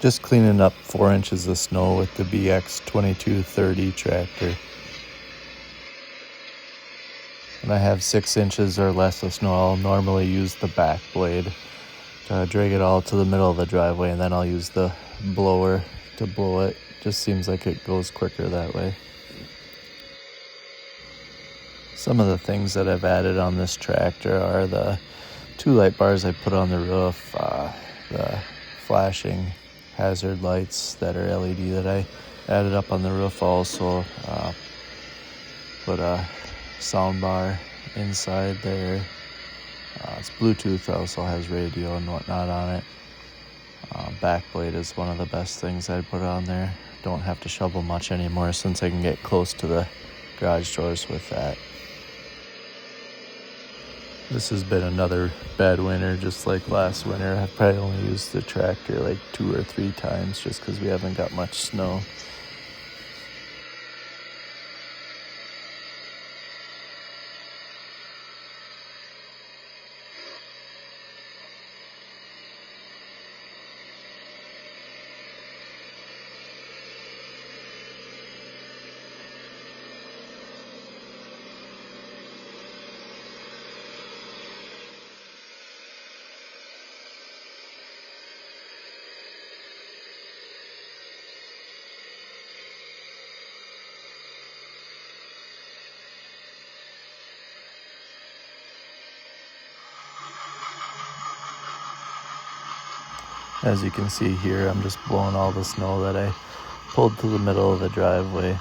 Just cleaning up 4 inches of snow with the BX 2230 tractor. When I have 6 inches or less of snow, I'll normally use the back blade to drag it all to the middle of the driveway, and then I'll use the blower to blow it. Just seems like it goes quicker that way. Some of the things that I've added on this tractor are the 2 light bars I put on the roof, the flashing hazard lights that are LED that I added up on the roof also. Put a sound bar inside there. It's Bluetooth, also has radio and whatnot on it. Backblade is one of the best things I put on there. Don't have to shovel much anymore since I can get close to the garage doors with that. This has been another bad winter, just like last winter. I've probably only used the tractor like 2 or 3 times just because we haven't got much snow. As you can see here, I'm just blowing all the snow that I pulled to the middle of the driveway.